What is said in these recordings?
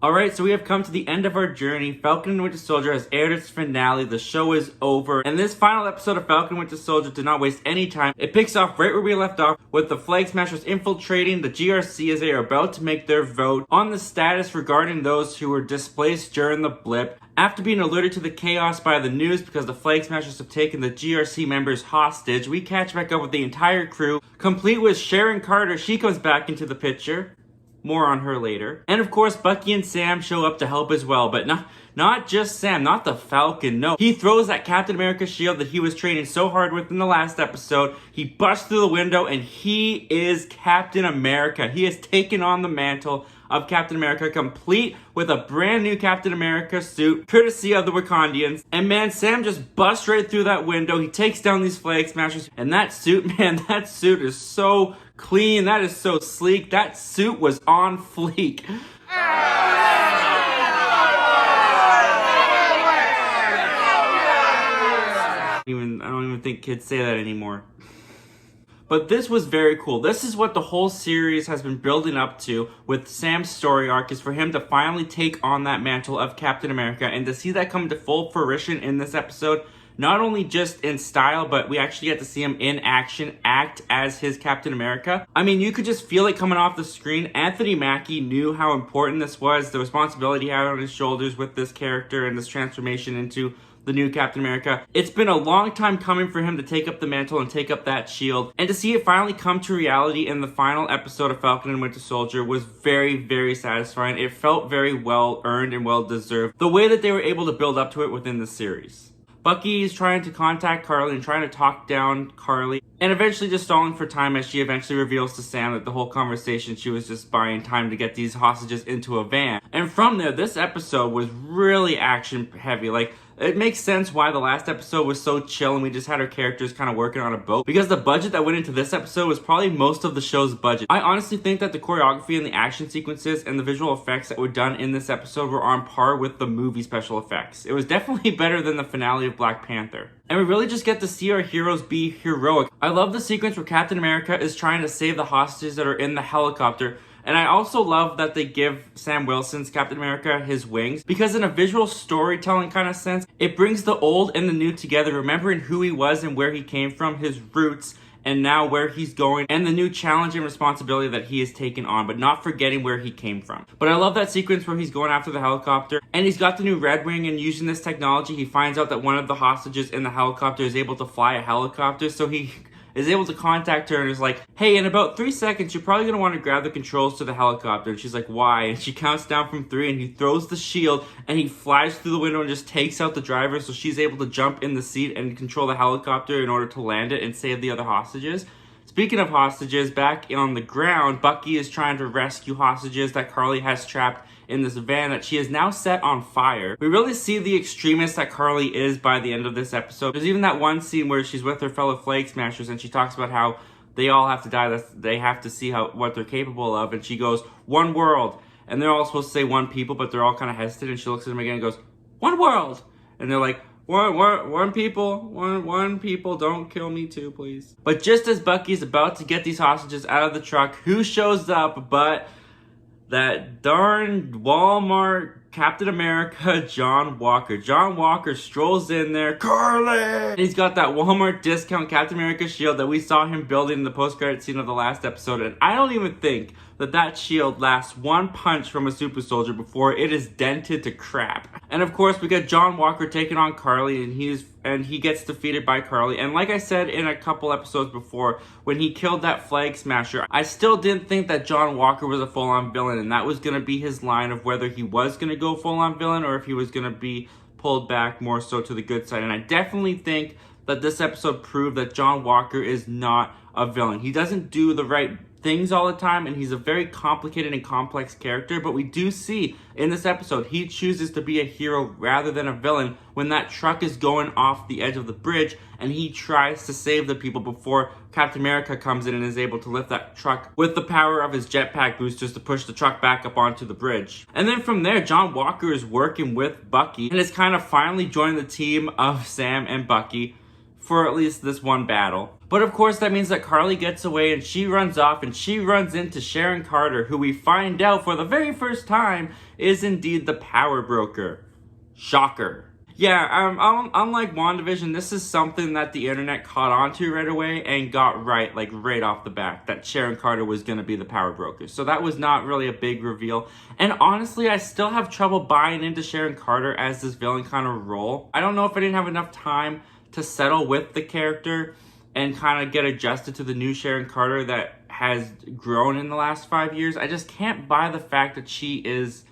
Alright, so we have come to the end of our journey. Falcon and Winter Soldier has aired its finale. The show is over. And this final episode of Falcon and Winter Soldier did not waste any time. It picks off right where we left off, with the flag smashers infiltrating the GRC as they are about to make their vote on the status regarding those who were displaced during the blip. After being alerted to the chaos by the news because the flag smashers have taken the GRC members hostage, we catch back up with the entire crew, complete with Sharon Carter. She comes back into the picture. More on her later. And of course, Bucky and Sam show up to help as well, but not just Sam, not the Falcon, no. He throws that Captain America shield that he was training so hard with in the last episode. He busts through the window and he is Captain America. He has taken on the mantle of Captain America, complete with a brand new Captain America suit, courtesy of the Wakandians. And man, Sam just busts right through that window. He takes down these flag smashers. And that suit, man, that suit is so clean. That is so sleek. That suit was on fleek. I don't even think kids say that anymore. But this was very cool. This is what the whole series has been building up to with Sam's story arc, is for him to finally take on that mantle of Captain America, and to see that come to full fruition in this episode, not only just in style, but we actually get to see him in action, act as his Captain America. I mean, you could just feel it coming off the screen. Anthony Mackie knew how important this was, the responsibility he had on his shoulders with this character and this transformation into the new Captain America. It's been a long time coming for him to take up the mantle and take up that shield, and to see it finally come to reality in the final episode of Falcon and Winter Soldier was very, very satisfying. It felt very well earned and well deserved, the way that they were able to build up to it within the series. Bucky is trying to contact Carly and trying to talk down Carly, and eventually just stalling for time as she eventually reveals to Sam that the whole conversation, she was just buying time to get these hostages into a van. And from there, this episode was really action heavy. Like, it makes sense why the last episode was so chill and we just had our characters kind of working on a boat, because the budget that went into this episode was probably most of the show's budget. I honestly think that the choreography and the action sequences and the visual effects that were done in this episode were on par with the movie special effects. It was definitely better than the finale of Black Panther. And we really just get to see our heroes be heroic. I love the sequence where Captain America is trying to save the hostages that are in the helicopter. And I also love that they give Sam Wilson's Captain America his wings, because in a visual storytelling kind of sense, it brings the old and the new together, remembering who he was and where he came from, his roots, and now where he's going, and the new challenge and responsibility that he has taken on, but not forgetting where he came from. But I love that sequence where he's going after the helicopter, and he's got the new Red Wing, and using this technology, he finds out that one of the hostages in the helicopter is able to fly a helicopter, so he is able to contact her and is like, hey, in about 3 seconds, you're probably going to want to grab the controls to the helicopter. And she's like, why? And she counts down from 3, and he throws the shield, and he flies through the window and just takes out the driver, so she's able to jump in the seat and control the helicopter in order to land it and save the other hostages. Speaking of hostages, back on the ground, Bucky is trying to rescue hostages that Carly has trapped in this van that she has now set on fire. We really see the extremist that Carly is by the end of this episode. There's even that one scene where she's with her fellow flag smashers and she talks about how they all have to die, that they have to see what they're capable of, and she goes, one world. And they're all supposed to say one people, but they're all kind of hesitant, and she looks at them again and goes, one world. And they're like, one people, don't kill me too, please. But just as Bucky's about to get these hostages out of the truck, who shows up but that darn Walmart Captain America, John Walker. John Walker strolls in there, Carly! He's got that Walmart discount Captain America shield that we saw him building in the post-credit scene of the last episode, and I don't even think that shield lasts one punch from a super soldier before it is dented to crap. And of course, we got John Walker taking on Carly, and he gets defeated by Carly. And like I said in a couple episodes before, when he killed that flag smasher, I still didn't think that John Walker was a full-on villain, and that was going to be his line of whether he was going to go full-on villain or if he was going to be pulled back more so to the good side. And I definitely think that this episode proved that John Walker is not a villain. He doesn't do the right things all the time, and he's a very complicated and complex character, but we do see in this episode he chooses to be a hero rather than a villain when that truck is going off the edge of the bridge and he tries to save the people before Captain America comes in and is able to lift that truck with the power of his jetpack boosters to push the truck back up onto the bridge. And then from there, John Walker is working with Bucky and has kind of finally joined the team of Sam and Bucky for at least this one battle. But of course that means that Carly gets away and she runs off and she runs into Sharon Carter, who we find out for the very first time is indeed the power broker. Shocker. Yeah, unlike WandaVision, this is something that the internet caught onto right away and got right, like right off the bat, that Sharon Carter was going to be the power broker. So that was not really a big reveal. And honestly, I still have trouble buying into Sharon Carter as this villain kind of role. I don't know if I didn't have enough time to settle with the character and kind of get adjusted to the new Sharon Carter that has grown in the last 5 years. I just can't buy the fact that she's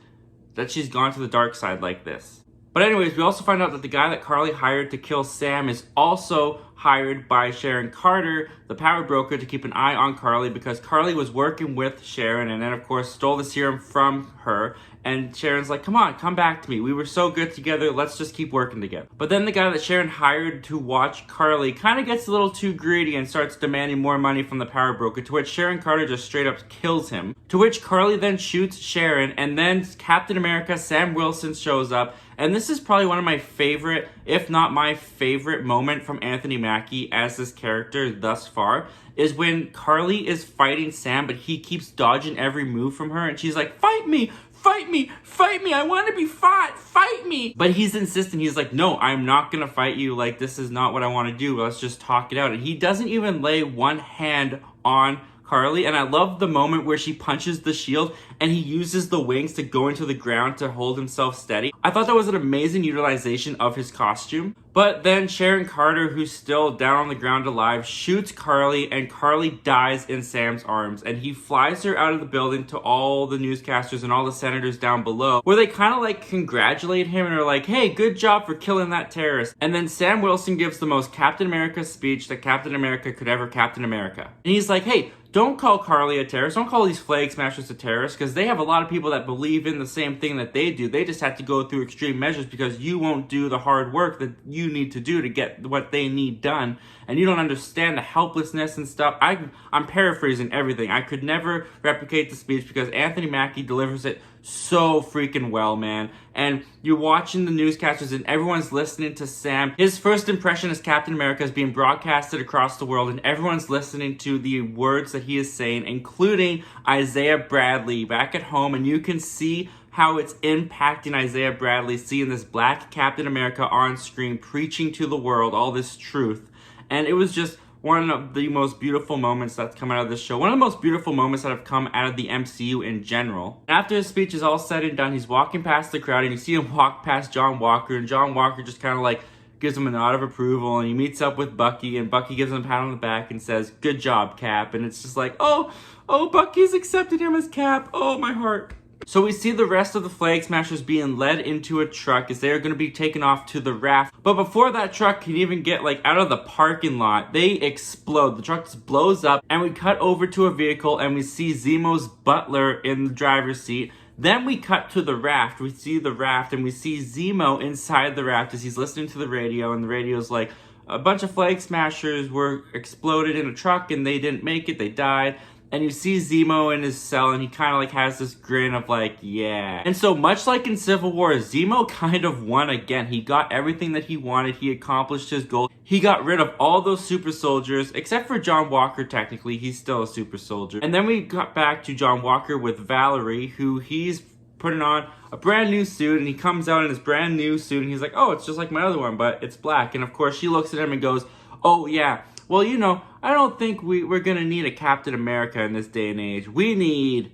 gone to the dark side like this. But anyways, we also find out that the guy that Carly hired to kill Sam is also hired by Sharon Carter, the power broker, to keep an eye on Carly because Carly was working with Sharon and then of course stole the serum from her. And Sharon's like, come on, come back to me. We were so good together. Let's just keep working together. But then the guy that Sharon hired to watch Carly kind of gets a little too greedy and starts demanding more money from the power broker, to which Sharon Carter just straight up kills him. To which Carly then shoots Sharon, and then Captain America, Sam Wilson, shows up. And this is probably one of my favorite, if not my favorite moment from Anthony Mackie as this character thus far, is when Carly is fighting Sam, but he keeps dodging every move from her, and she's like, fight me! Fight me! Fight me! I want to be fought! Fight me! But he's insistent. He's like, no, I'm not gonna fight you. Like, this is not what I want to do. Let's just talk it out. And he doesn't even lay one hand on Carly. And I love the moment where she punches the shield and he uses the wings to go into the ground to hold himself steady. I thought that was an amazing utilization of his costume. But then Sharon Carter, who's still down on the ground alive, shoots Carly, and Carly dies in Sam's arms. And he flies her out of the building to all the newscasters and all the senators down below, where they kind of like congratulate him and are like, hey, good job for killing that terrorist. And then Sam Wilson gives the most Captain America speech that Captain America could ever Captain America. And he's like, hey, don't call Carly a terrorist. Don't call these flag smashers a terrorist, because they have a lot of people that believe in the same thing that they do. They just have to go through extreme measures because you won't do the hard work that you need to do to get what they need done. And you don't understand the helplessness and stuff. I'm paraphrasing everything. I could never replicate the speech because Anthony Mackie delivers it so freaking well, man. And you're watching the newscasters and everyone's listening to Sam. His first impression as Captain America is being broadcasted across the world, and everyone's listening to the words that he is saying, including Isaiah Bradley back at home. And you can see how it's impacting Isaiah Bradley, seeing this black Captain America on screen preaching to the world all this truth. And it was just one of the most beautiful moments that's come out of this show. One of the most beautiful moments that have come out of the MCU in general. After his speech is all said and done, he's walking past the crowd and you see him walk past John Walker, and John Walker just kind of like gives him a nod of approval, and he meets up with Bucky, and Bucky gives him a pat on the back and says, good job, Cap. And it's just like, oh, Bucky's accepted him as Cap. Oh, my heart. So we see the rest of the Flag Smashers being led into a truck as they are going to be taken off to the raft. But before that truck can even get like out of the parking lot, they explode. The truck just blows up, and we cut over to a vehicle and we see Zemo's butler in the driver's seat. Then we cut to the raft. We see the raft and we see Zemo inside the raft as he's listening to the radio, and the radio's like, a bunch of Flag Smashers were exploded in a truck and they didn't make it, they died. And you see Zemo in his cell, and he kind of like has this grin of like, yeah. And so much like in Civil War, Zemo kind of won again. He got everything that he wanted. He accomplished his goal. He got rid of all those super soldiers, except for John Walker, technically. He's still a super soldier. And then we got back to John Walker with Valerie, who he's putting on a brand new suit, and he comes out in his brand new suit, and he's like, oh, it's just like my other one, but it's black. And of course, she looks at him and goes, oh, yeah. Well, you know, I don't think we're going to need a Captain America in this day and age. We need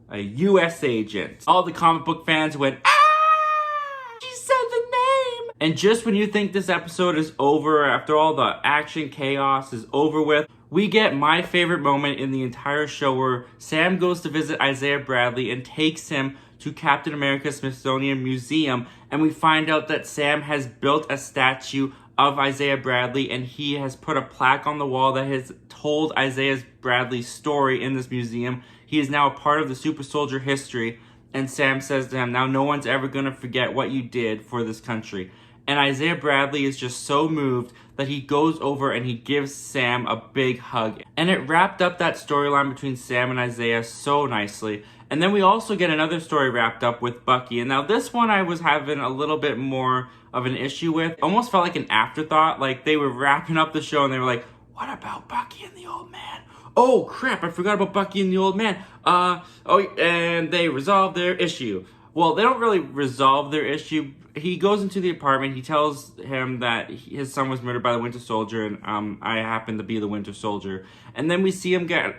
a U.S. agent. All the comic book fans went, ah! She said the name! And just when you think this episode is over, after all the action chaos is over with, we get my favorite moment in the entire show, where Sam goes to visit Isaiah Bradley and takes him to Captain America's Smithsonian Museum, and we find out that Sam has built a statue of Isaiah Bradley, and he has put a plaque on the wall that has told Isaiah Bradley's story in this museum. He is now a part of the super soldier history, and Sam says to him, now no one's ever going to forget what you did for this country. And Isaiah Bradley is just so moved that he goes over and he gives Sam a big hug. And it wrapped up that storyline between Sam and Isaiah so nicely. And then we also get another story wrapped up with Bucky. And now this one I was having a little bit more of an issue with. Almost felt like an afterthought. Like they were wrapping up the show and they were like, what about Bucky and the old man? Oh crap, I forgot about Bucky and the old man. And they resolve their issue. Well, they don't really resolve their issue. He goes into the apartment. He tells him that his son was murdered by the Winter Soldier, and I happen to be the Winter Soldier. And then we see him get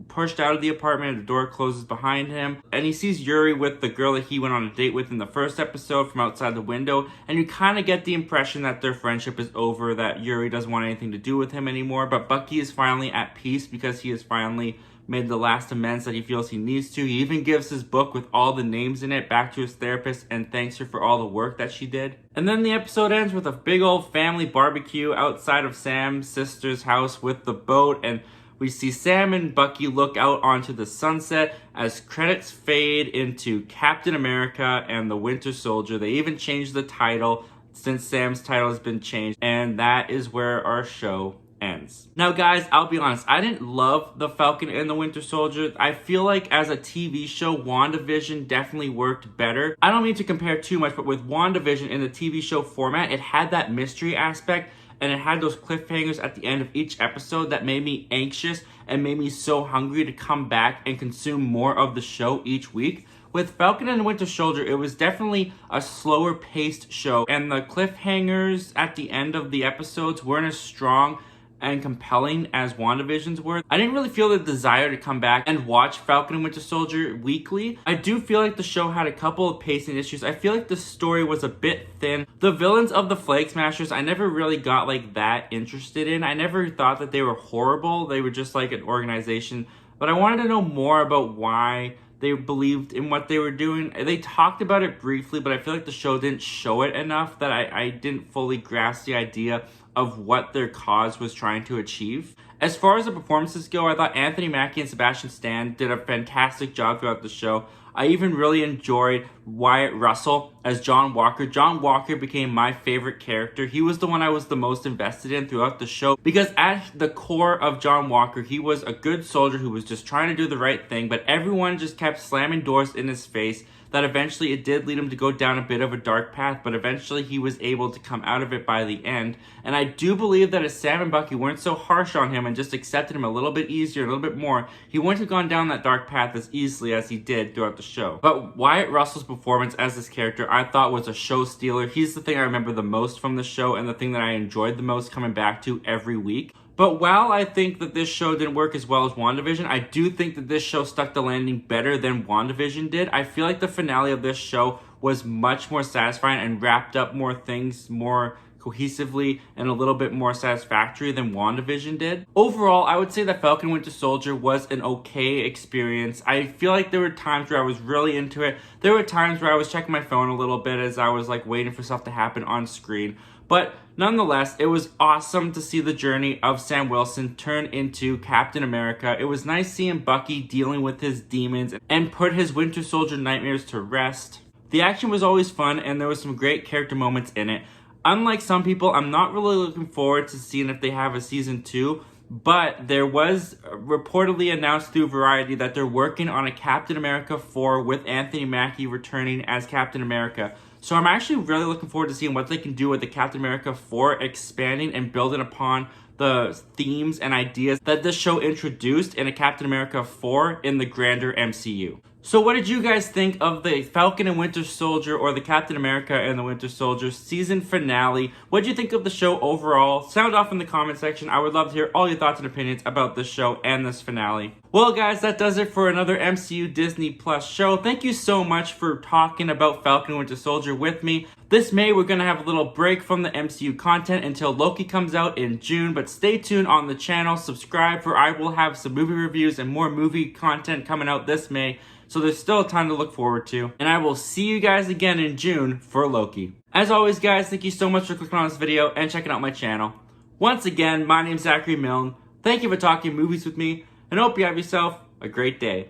pushed out of the apartment, and the door closes behind him. And he sees Yuri with the girl that he went on a date with in the first episode from outside the window. And you kind of get the impression that their friendship is over, that Yuri doesn't want anything to do with him anymore. But Bucky is finally at peace because he has finally made the last amends that he feels he needs to. He even gives his book with all the names in it back to his therapist and thanks her for all the work that she did. And then the episode ends with a big old family barbecue outside of Sam's sister's house with the boat, and we see Sam and Bucky look out onto the sunset as credits fade into Captain America and the Winter Soldier. They even changed the title since Sam's title has been changed, and that is where our show ends. Now guys, I'll be honest, I didn't love the Falcon and the Winter Soldier. I feel like as a TV show, WandaVision definitely worked better. I don't mean to compare too much, but with WandaVision in the TV show format, it had that mystery aspect and it had those cliffhangers at the end of each episode that made me anxious and made me so hungry to come back and consume more of the show each week. With Falcon and the Winter Soldier, it was definitely a slower paced show, and the cliffhangers at the end of the episodes weren't as strong and compelling as WandaVision's were. I didn't really feel the desire to come back and watch Falcon and Winter Soldier weekly. I do feel like the show had a couple of pacing issues. I feel like the story was a bit thin. The villains of the flagsmashers, I never really got that interested in. I never thought that they were horrible. They were just like an organization. But I wanted to know more about why they believed in what they were doing. They talked about it briefly, but I feel like the show didn't show it enough that I didn't fully grasp the idea of what their cause was trying to achieve. As far as the performances go, I thought Anthony Mackie and Sebastian Stan did a fantastic job throughout the show. I even really enjoyed Wyatt Russell as John Walker. John Walker became my favorite character. He was the one I was the most invested in throughout the show because at the core of John Walker, he was a good soldier who was just trying to do the right thing, but everyone just kept slamming doors in his face that eventually it did lead him to go down a bit of a dark path, but eventually he was able to come out of it by the end. And I do believe that if Sam and Bucky weren't so harsh on him and just accepted him a little bit easier, a little bit more, he wouldn't have gone down that dark path as easily as he did throughout the show. But Wyatt Russell's performance as this character I thought was a show stealer. He's the thing I remember the most from the show and the thing that I enjoyed the most coming back to every week. But while I think that this show didn't work as well as WandaVision, I do think that this show stuck the landing better than WandaVision did. I feel like the finale of this show was much more satisfying and wrapped up more things more cohesively and a little bit more satisfactory than WandaVision did. Overall, I would say that Falcon Winter Soldier was an okay experience. I feel like there were times where I was really into it. There were times where I was checking my phone a little bit as I was waiting for stuff to happen on screen. But nonetheless, it was awesome to see the journey of Sam Wilson turn into Captain America. It was nice seeing Bucky dealing with his demons and put his Winter Soldier nightmares to rest. The action was always fun and there was some great character moments in it. Unlike some people, I'm not really looking forward to seeing if they have a season 2, but there was reportedly announced through Variety that they're working on a Captain America 4 with Anthony Mackie returning as Captain America. So I'm actually really looking forward to seeing what they can do with the Captain America 4, expanding and building upon the themes and ideas that this show introduced in a Captain America 4 in the grander MCU. So what did you guys think of the Falcon and Winter Soldier, or the Captain America and the Winter Soldier season finale? What did you think of the show overall? Sound off in the comment section. I would love to hear all your thoughts and opinions about this show and this finale. Well guys, that does it for another MCU Disney Plus show. Thank you so much for talking about Falcon and Winter Soldier with me. This May, we're going to have a little break from the MCU content until Loki comes out in June, but stay tuned on the channel, subscribe, for I will have some movie reviews and more movie content coming out this May. So there's still a time to look forward to. And I will see you guys again in June for Loki. As always guys, thank you so much for clicking on this video and checking out my channel. Once again, my name's Zachary Milne. Thank you for talking movies with me, and hope you have yourself a great day.